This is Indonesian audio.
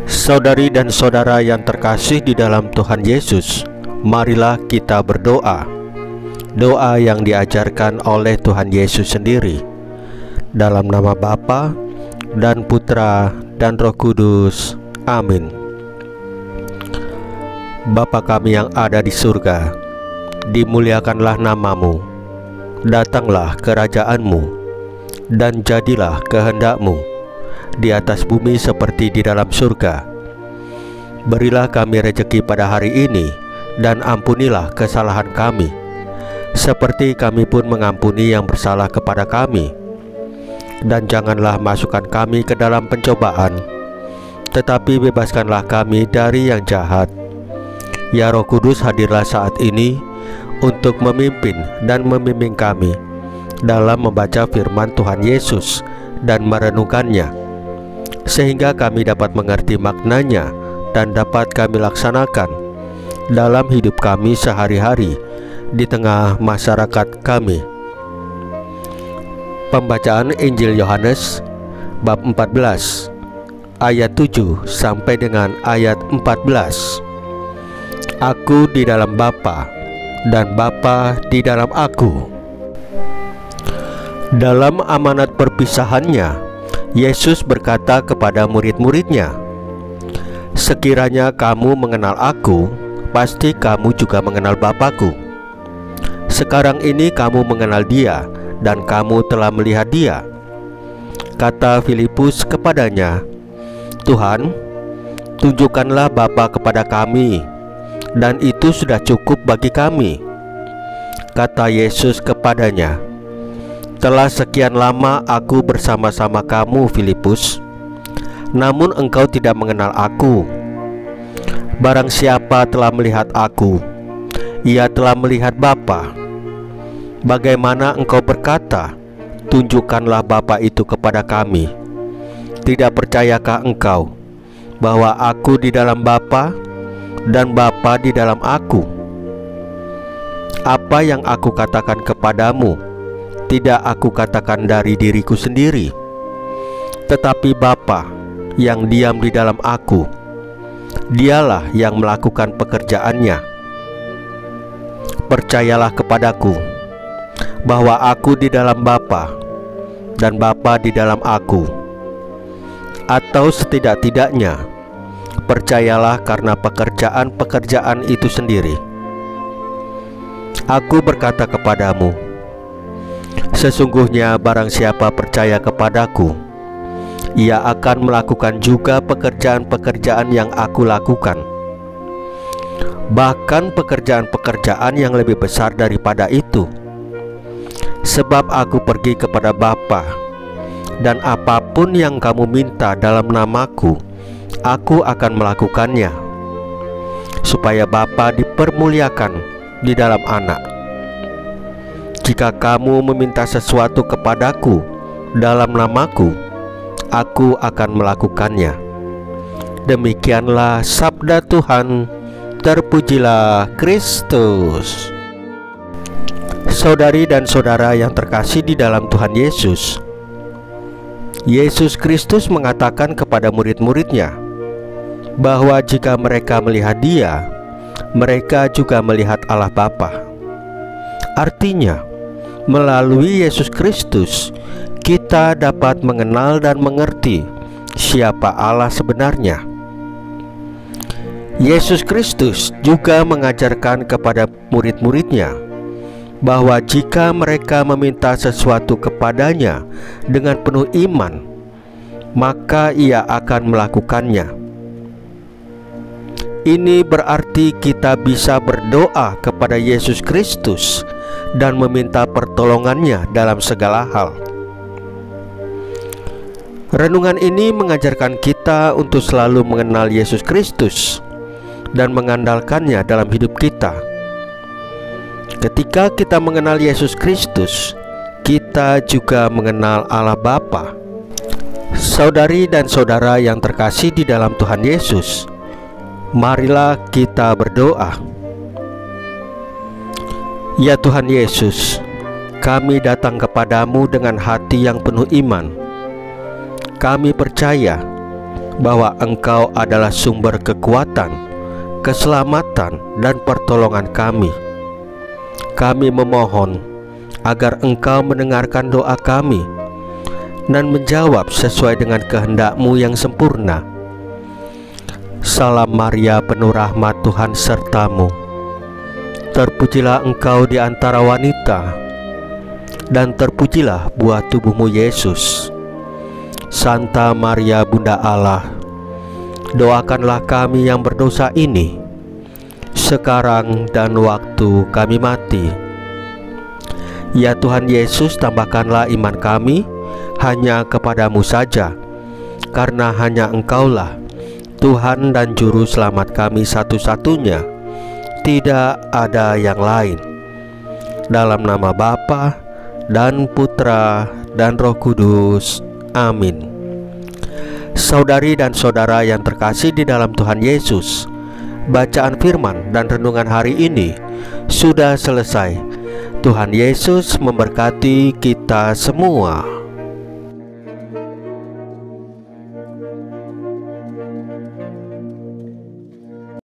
Saudari dan saudara yang terkasih di dalam Tuhan Yesus, marilah kita berdoa. Doa yang diajarkan oleh Tuhan Yesus sendiri. Dalam nama Bapa dan Putra dan Roh Kudus. Amin. Bapa kami yang ada di surga, dimuliakanlah namamu. Datanglah kerajaan-Mu, dan jadilah kehendak-Mu di atas bumi seperti di dalam surga. Berilah kami rejeki pada hari ini, dan ampunilah kesalahan kami, seperti kami pun mengampuni yang bersalah kepada kami. Dan janganlah masukkan kami ke dalam pencobaan, tetapi bebaskanlah kami dari yang jahat. Ya Roh Kudus, hadirlah saat ini untuk memimpin dan membimbing kami dalam membaca firman Tuhan Yesus dan merenungkannya, sehingga kami dapat mengerti maknanya dan dapat kami laksanakan dalam hidup kami sehari-hari di tengah masyarakat kami. Pembacaan Injil Yohanes bab 14 ayat 7 sampai dengan ayat 14. Aku di dalam Bapa dan Bapa di dalam aku. Dalam amanat perpisahannya, Yesus berkata kepada murid-muridnya, "Sekiranya kamu mengenal aku, pasti kamu juga mengenal Bapa-Ku. Sekarang ini kamu mengenal Dia, dan kamu telah melihat Dia." Kata Filipus kepadanya, "Tuhan, tunjukkanlah Bapa kepada kami, dan itu sudah cukup bagi kami." Kata Yesus kepadanya, "Telah sekian lama aku bersama-sama kamu, Filipus, namun engkau tidak mengenal aku. Barang siapa telah melihat aku, ia telah melihat Bapa. Bagaimana engkau berkata, 'Tunjukkanlah Bapa itu kepada kami'? Tidak percayakah engkau bahwa aku di dalam Bapa dan Bapa di dalam aku? Apa yang aku katakan kepadamu, tidak aku katakan dari diriku sendiri, tetapi Bapa yang diam di dalam aku, Dialah yang melakukan pekerjaannya. Percayalah kepadaku bahwa aku di dalam Bapa dan Bapa di dalam aku, atau setidak-tidaknya percayalah karena pekerjaan-pekerjaan itu sendiri. Aku berkata kepadamu, sesungguhnya barang siapa percaya kepadaku, ia akan melakukan juga pekerjaan-pekerjaan yang aku lakukan, bahkan pekerjaan-pekerjaan yang lebih besar daripada itu. Sebab aku pergi kepada Bapa, dan apapun yang kamu minta dalam namaku, aku akan melakukannya, supaya Bapa dipermuliakan di dalam Anak. Jika kamu meminta sesuatu kepadaku dalam namaku, aku akan melakukannya." Demikianlah sabda Tuhan. Terpujilah Kristus. Saudari dan saudara yang terkasih di dalam Tuhan Yesus, Yesus Kristus mengatakan kepada murid-muridnya bahwa jika mereka melihat Dia, mereka juga melihat Allah Bapa. Artinya, melalui Yesus Kristus kita dapat mengenal dan mengerti siapa Allah sebenarnya. Yesus Kristus juga mengajarkan kepada murid-muridnya bahwa jika mereka meminta sesuatu kepadanya dengan penuh iman, maka Ia akan melakukannya. Ini berarti kita bisa berdoa kepada Yesus Kristus dan meminta pertolongannya dalam segala hal. Renungan ini mengajarkan kita untuk selalu mengenal Yesus Kristus dan mengandalkannya dalam hidup kita. Ketika kita mengenal Yesus Kristus, kita juga mengenal Allah Bapa. Saudari dan saudara yang terkasih di dalam Tuhan Yesus, marilah kita berdoa. Ya Tuhan Yesus, kami datang kepadamu dengan hati yang penuh iman. Kami percaya bahwa Engkau adalah sumber kekuatan, keselamatan, dan pertolongan kami. Kami memohon agar Engkau mendengarkan doa kami dan menjawab sesuai dengan kehendak-Mu yang sempurna. Salam Maria, penuh rahmat, Tuhan serta-Mu. Terpujilah Engkau di antara wanita, dan terpujilah buah tubuh-Mu Yesus. Santa Maria Bunda Allah, doakanlah kami yang berdosa ini, sekarang dan waktu kami mati. Ya Tuhan Yesus, tambahkanlah iman kami hanya kepadamu saja, karena hanya Engkaulah Tuhan dan Juru Selamat kami satu-satunya, tidak ada yang lain. Dalam nama Bapa dan Putra dan Roh Kudus. Amin. Saudari dan saudara yang terkasih di dalam Tuhan Yesus, bacaan firman dan renungan hari ini sudah selesai. Tuhan Yesus memberkati kita semua.